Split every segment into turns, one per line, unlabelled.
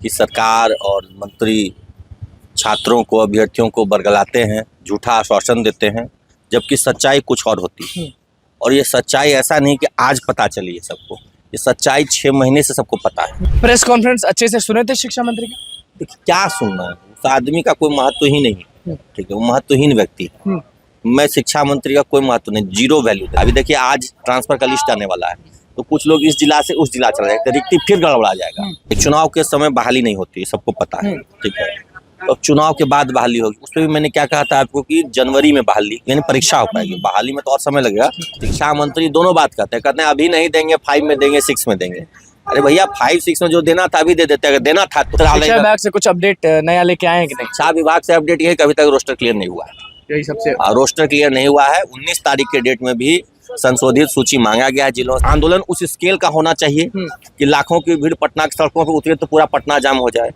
कि सरकार और मंत्री छात्रों को, अभ्यर्थियों को बरगलाते हैं, झूठा आश्वासन देते हैं, जबकि सच्चाई कुछ और होती है। और ये सच्चाई ऐसा नहीं कि आज पता चली है सबको, ये सच्चाई 6 महीने से सबको पता है।
प्रेस कॉन्फ्रेंस अच्छे से सुने थे शिक्षा मंत्री का?
देखिए क्या सुनना है, उस आदमी का कोई महत्व ही नहीं है, ठीक है, वो महत्वहीन व्यक्ति है। मैं शिक्षा मंत्री का कोई महत्व नहीं, जीरो वैल्यू। अभी देखिए आज ट्रांसफर का लिस्ट आने वाला है, तो कुछ लोग इस जिला से उस जिला चला जाएगा, रिक्ति फिर गड़बड़ा जाएगा। एक चुनाव के समय बहाली नहीं होती, सबको पता है, ठीक है। तो चुनाव के बाद बहाली होगी, उस पर भी मैंने क्या कहा था आपको कि जनवरी में बहाली यानी परीक्षा हो पाएगी, बहाली में तो और समय लगेगा। शिक्षा मंत्री दोनों बात कहते हैं अभी नहीं देंगे, 5 में देंगे, 6 में देंगे। अरे भैया 5-6 में जो देना था अभी दे देते, अगर देना था तो
शिक्षा विभाग से कुछ अपडेट नया लेके आए हैं कि नहीं?
शिक्षा विभाग से अपडेट ये है कि अभी तक रोस्टर क्लियर नहीं हुआ है,
यही सबसे
रोस्टर क्लियर नहीं हुआ है। 19 तारीख के डेट में भी संशोधित सूची मांगा गया है जिलों। आंदोलन उस स्केल का होना चाहिए कि लाखों की भीड़ पटना की सड़कों पर उतरे तो पूरा पटना जाम हो जाए।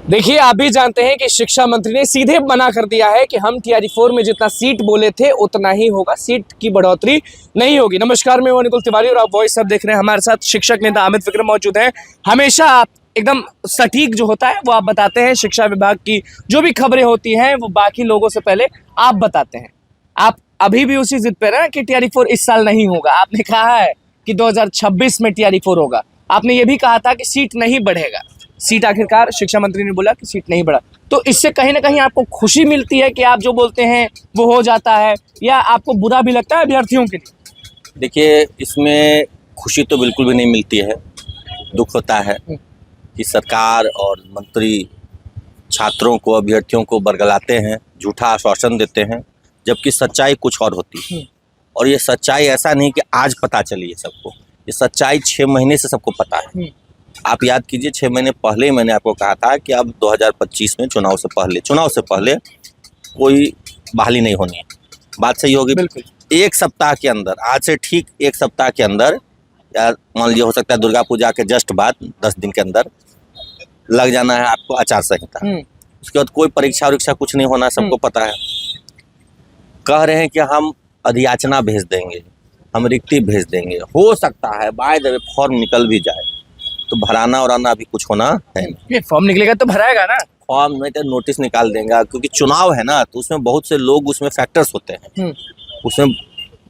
देखिए, आप भी जानते हैं कि शिक्षा मंत्री ने सीधे मना कर दिया है कि हम TRE 4 में जितना सीट बोले थे उतना ही होगा, सीट की बढ़ोतरी नहीं होगी। नमस्कार, मैं निकुल तिवारी और आप वॉइस सब देख रहे हैं। हमारे साथ शिक्षक नेता अमित विक्रम मौजूद हैं। हमेशा आप एकदम सटीक जो होता है वो आप बताते हैं, शिक्षा विभाग की जो भी खबरें होती हैं वो बाकी लोगों से पहले आप बताते हैं। आप अभी भी उसी जिद पे रहे कि TRE 4 इस साल नहीं होगा। आपने कहा है कि 2026 में TRE 4 होगा। आपने ये भी कहा था कि सीट नहीं बढ़ेगा। सीट आखिरकार शिक्षा मंत्री ने बोला कि सीट नहीं बढ़ा, तो इससे कहीं ना कहीं आपको खुशी मिलती है कि आप जो बोलते हैं वो हो जाता है, या आपको बुरा भी लगता है अभ्यर्थियों के लिए?
देखिए इसमें खुशी तो बिल्कुल भी नहीं मिलती है, दुख होता है कि सरकार और मंत्री छात्रों को, अभ्यर्थियों को बरगलाते हैं, झूठा आश्वासन देते हैं, जबकि सच्चाई कुछ और होती है। और ये सच्चाई ऐसा नहीं कि आज पता चली है सबको, ये सच्चाई 6 महीने से सबको पता है। आप याद कीजिए 6 महीने पहले मैंने आपको कहा था कि अब 2025 में चुनाव से पहले कोई बहाली नहीं होनी है। बात सही होगी बिल्कुल। एक सप्ताह के अंदर, आज से ठीक 1 सप्ताह के अंदर, या मान लीजिए हो सकता है दुर्गा पूजा के जस्ट बाद 10 दिन के अंदर लग जाना है आपको आचार संहिता। उसके बाद कोई परीक्षा वरीक्षा कुछ नहीं होना, सबको पता है। कह रहे हैं कि हम अधियाचना भेज देंगे, हम रिक्ति भेज देंगे। हो सकता है बाय द वे फॉर्म निकल भी जाए, तो भराना वराना अभी कुछ होना है नहीं।
ये फॉर्म निकलेगा तो भराएगा ना?
फॉर्म नहीं तो नोटिस निकाल देंगे, क्योंकि चुनाव है ना, तो उसमें बहुत से लोग, उसमें फैक्टर्स होते हैं। उसमें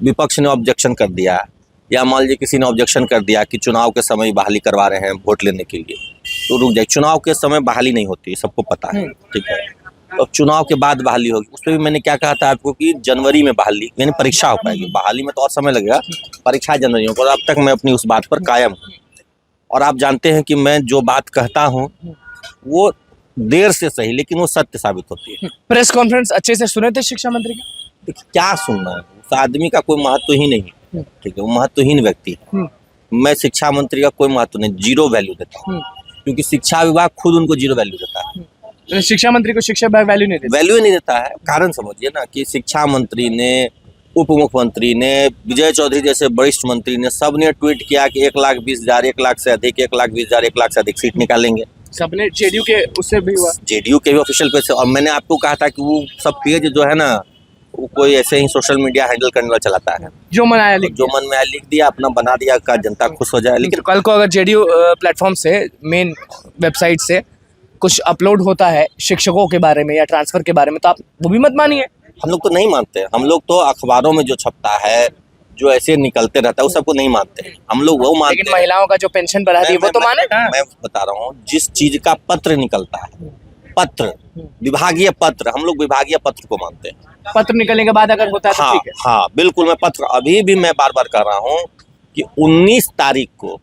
विपक्ष ने ऑब्जेक्शन कर दिया, या मान लीजिए किसी ने ऑब्जेक्शन कर दिया कि चुनाव के समय बहाली करवा रहे हैं वोट लेने के लिए, तो रुक जाए। चुनाव के समय बहाली नहीं होती है, सबको पता है, ठीक है। अब चुनाव के बाद बहाली होगी, उस पर भी मैंने क्या कहा था आपको कि जनवरी में बहाली यानी परीक्षा हो पाएगी, बहाली में तो और समय लगेगा, परीक्षा जनवरी में। और अब तक मैं अपनी उस बात पर कायम हूँ। और आप जानते हैं कि मैं जो बात कहता हूँ वो देर से सही, लेकिन वो सत्य साबित होती है।
प्रेस कॉन्फ्रेंस अच्छे से सुने थे शिक्षा मंत्री का?
देखिए क्या सुनना है, उस आदमी का कोई महत्व ही नहीं है, ठीक है, वो महत्वहीन व्यक्ति है। मैं शिक्षा मंत्री का कोई महत्व नहीं, जीरो वैल्यू देता हूँ, क्योंकि शिक्षा विभाग खुद उनको जीरो वैल्यू देता है।
शिक्षा मंत्री को शिक्षा विभाग वैल्यू नहीं देता है। कारण समझिए ना कि शिक्षा मंत्री ने, उप मुख्यमंत्री ने, विजय चौधरी जैसे वरिष्ठ मंत्री ने, सबने ट्वीट किया कि 1,20,000, 1 लाख से अधिक, 1,20,000, 1 लाख से अधिक सीट निकालेंगे। सबने जेडीयू के उससे भी हुआ,
जेडीयू के भी ऑफिशियल पेज से। और मैंने आपको कहा था कि वो सब पेज जो है ना, वो कोई ऐसे ही सोशल मीडिया हैंडल करने वाला चलाता है, जो मन में आया लिख दिया, अपना बना दिया का जनता खुश हो जाए। लेकिन
कल को अगर जेडीयू प्लेटफॉर्म से, मेन वेबसाइट से कुछ अपलोड होता है शिक्षकों के बारे में या ट्रांसफर के बारे में, तो आप वो भी मत मानिए।
हम लोग तो नहीं मानते, हम लोग तो अखबारों में जो छपता है, जो ऐसे निकलते रहता है, वो सबको नहीं मानते। हम लोग वो मानते हैं।
लेकिन महिलाओं का जो पेंशन बढ़ा दी वो तो माने।
मैं बता रहा हूँ, जिस चीज का पत्र निकलता है, पत्र, विभागीय पत्र, हम लोग विभागीय पत्र को मानते हैं।
पत्र निकलने के बाद अगर होता है तो ठीक है।
हाँ बिल्कुल, मैं पत्र अभी भी मैं बार बार कर रहा हूँ कि 19 तारीख को,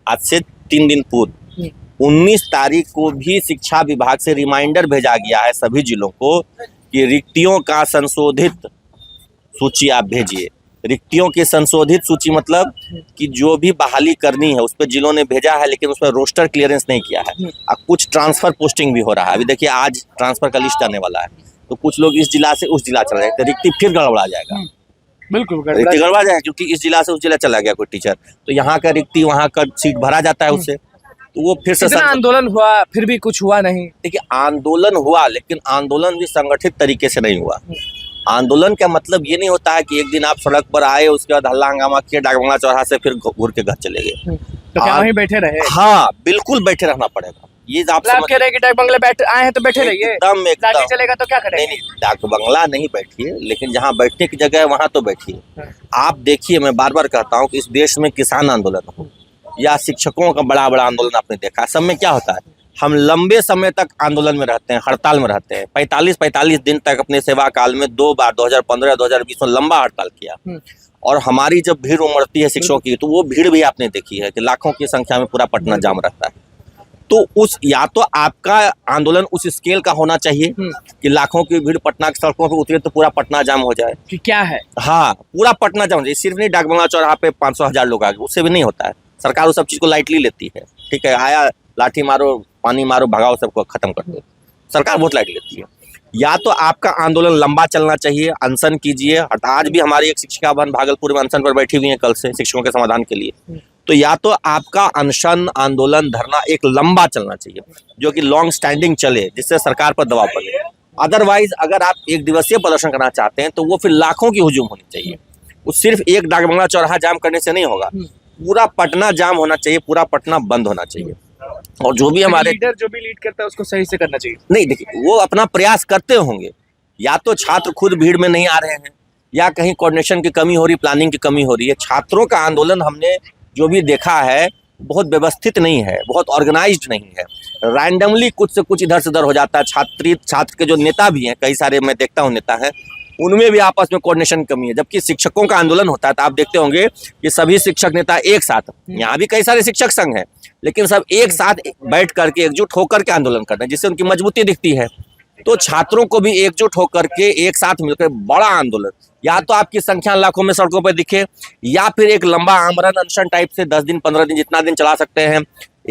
आज से 3 दिन पूर्व, 19 तारीख को भी शिक्षा विभाग से रिमाइंडर भेजा गया है सभी जिलों को कि रिक्तियों का संशोधित सूची आप भेजिए। रिक्तियों की संशोधित सूची मतलब कि जो भी बहाली करनी है उस पर जिलों ने भेजा है, लेकिन उसमें रोस्टर क्लियरेंस नहीं किया है। कुछ ट्रांसफर पोस्टिंग भी हो रहा है। अभी देखिए आज ट्रांसफर का लिस्ट आने वाला है, तो कुछ लोग इस जिला से उस जिला चला जाएगा, रिक्ति फिर गड़बड़ा जाएगा।
बिल्कुल
रिक्ति गड़बड़ा जाएगा, क्योंकि इस जिला से उस जिला चला गया कोई टीचर, तो यहाँ का रिक्ति वहाँ का सीट भरा जाता है उससे, तो वो फिर से
आंदोलन हुआ, फिर भी कुछ हुआ नहीं।
देखिए आंदोलन हुआ, लेकिन आंदोलन भी संगठित तरीके से नहीं हुआ। आंदोलन का मतलब ये नहीं होता है कि एक दिन आप सड़क पर आए, उसके बाद हल्ला हंगामा किए, डाकबंगला चौराहा से फिर घूर के घर चले गए।
तो क्या वहीं बैठे रहे?
हाँ, बिल्कुल बैठे रहना पड़ेगा। ये आप
आप कह रहे हैं कि डाक बंगले बैठ आए हैं तो बैठे रहिए,
एकदम
लाठी चलेगा तो क्या करेंगे?
नहीं, डाक बंगला नहीं बैठिए, लेकिन जहाँ बैठने की जगह है वहाँ तो बैठिए। आप देखिए, मैं बार बार कहता हूँ कि इस देश में किसान आंदोलन हो या शिक्षकों का बड़ा बड़ा आंदोलन आपने देखा, सब में क्या होता है, हम लंबे समय तक आंदोलन में रहते हैं, हड़ताल में रहते हैं। 45 दिन तक अपने सेवा काल में 2 बार 2015 2020 में लंबा हड़ताल किया। और हमारी जब भीड़ उमड़ती है शिक्षकों की, तो वो भीड़ भी आपने देखी है कि लाखों की संख्या में पूरा पटना जाम रहता है। तो उस या तो आपका आंदोलन उस स्केल का होना चाहिए कि लाखों की भीड़ पटना की सड़कों पर उतरे तो पूरा पटना जाम हो जाए
कि क्या है।
हाँ, पूरा पटना जाम हो जाए। सिर्फ नहीं डाकबंगला चौराहा पे 500,000 लोग आ गए, उससे भी नहीं होता है। सरकार उस सब चीज को लाइटली लेती है। ठीक है, आया लाठी मारो, पानी मारो, भगाओ, सबको खत्म कर दो, सरकार बहुत लाइट लेती है। या तो आपका आंदोलन लंबा चलना चाहिए, अनशन कीजिए। आज भी हमारी एक शिक्षिका बहन भागलपुर में अनशन पर बैठी हुई है कल से शिक्षकों के समाधान के लिए। तो या तो आपका अनशन, आंदोलन, धरना एक लंबा चलना चाहिए, जो कि लॉन्ग स्टैंडिंग चले, जिससे सरकार पर दबाव पड़े। अदरवाइज अगर आप एक दिवसीय प्रदर्शन करना चाहते हैं तो वो फिर लाखों की हुजूम होनी चाहिए। वो सिर्फ एक डाकबंगला चौराहा जाम करने से नहीं होगा, पूरा पटना जाम होना चाहिए, पूरा पटना बंद होना चाहिए। और जो भी हमारे
लीडर जो भी लीड करता है उसको सही से करना चाहिए।
नहीं, देखिए, वो अपना प्रयास करते होंगे। या तो छात्र खुद भीड़ में नहीं आ रहे हैं, या कहीं कोऑर्डिनेशन की कमी हो रही, प्लानिंग की कमी हो रही है। छात्रों का आंदोलन हमने जो भी देखा है बहुत व्यवस्थित नहीं है, बहुत ऑर्गेनाइज्ड नहीं है। रैंडमली कुछ से कुछ इधर से उधर हो जाता है। छात्र के जो नेता भी हैं, कई सारे मैं देखता हूँ नेता हैं, उनमें भी आपस में कोऑर्डिनेशन कमी है। जबकि शिक्षकों का आंदोलन होता है तो आप देखते होंगे कि सभी शिक्षक नेता एक साथ, यहाँ भी कई सारे शिक्षक संघ हैं, लेकिन सब एक साथ बैठ करके एकजुट होकर के आंदोलन करते हैं, जिससे उनकी मजबूती दिखती है। तो छात्रों को भी एकजुट होकर के एक साथ मिलकर बड़ा आंदोलन, या तो आपकी संख्या लाखों में सड़कों पर दिखे, या फिर एक लंबा आमरण अनशन टाइप से 10 दिन 15 दिन जितना दिन चला सकते हैं।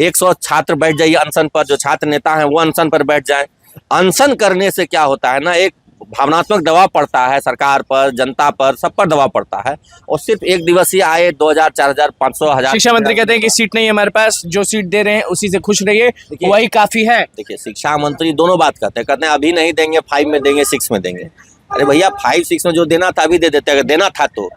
100 छात्र बैठ जाइए अनशन पर, जो छात्र नेता हैं वो अनशन पर बैठ जाएं। अनशन करने से क्या होता है ना, एक भावनात्मक दबाव पड़ता है सरकार पर, जनता पर, सब पर दबाव पड़ता है। और सिर्फ एक दिवसीय आए 2000 4000 500 1000।
शिक्षा मंत्री कहते हैं कि सीट नहीं है हमारे पास, जो सीट दे रहे हैं उसी से खुश रहिए, वही काफी है।
देखिए, शिक्षा मंत्री दोनों बात कहते हैं अभी नहीं देंगे, 5 में देंगे, 6 में देंगे। अरे भैया, 5 6 में जो देना था अभी दे देते, अगर देना था तो।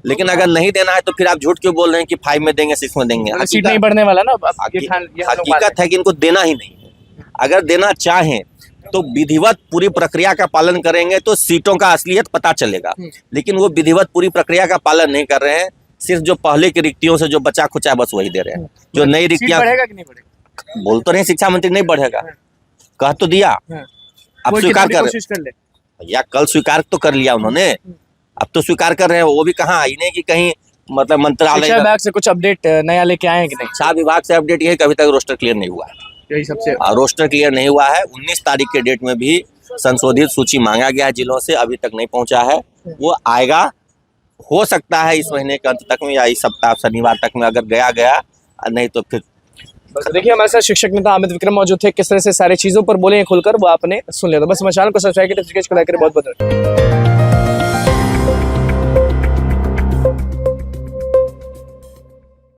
लेकिन अगर नहीं देना है तो फिर आप झूठ क्यों बोल रहे हैं कि 5 में देंगे, 6 में देंगे?
सीट नहीं बढ़ने वाला ना।
हकीकत है कि इनको देना ही नहीं है। अगर देना चाहें तो विधिवत पूरी प्रक्रिया का पालन करेंगे तो सीटों का असलियत पता चलेगा। लेकिन वो विधिवत पूरी प्रक्रिया का पालन नहीं कर रहे हैं, सिर्फ जो पहले की रिक्तियों से जो बचा खुचा बस वही दे रहे हैं। जो नई रिक्तियां,
बढ़ेगा कि नहीं बढ़ेगा?
बोल तो रहे शिक्षा मंत्री नहीं बढ़ेगा, कह तो दिया, अब स्वीकार कर रहे। भैया, कल स्वीकार तो कर लिया उन्होंने, अब तो स्वीकार कर रहे हैं। वो भी कहाँ, इन्हें कि कहीं मतलब मंत्रालय
शिक्षा विभाग से कुछ अपडेट नया लेके आए हैं कि नहीं?
शिक्षा विभाग से अपडेट ये है कि अभी तक रोस्टर क्लियर नहीं हुआ है।
यही सबसे
रोस्टर क्लियर नहीं हुआ है। 19 तारीख के डेट में भी संशोधित सूची मांगा गया है जिलों से, अभी तक नहीं पहुंचा है। वो आएगा, हो सकता है इस महीने के अंत तक में या इस सप्ताह शनिवार तक में, अगर गया नहीं तो फिर।
देखिए, हमारे साथ शिक्षक नेता अमित विक्रम मौजूद थे। किस तरह से सारी चीजों पर बोले खुलकर, वो आपने सुन लिया। तो बस हमारे चैनल को सब्सक्राइब करें, बहुत बहुत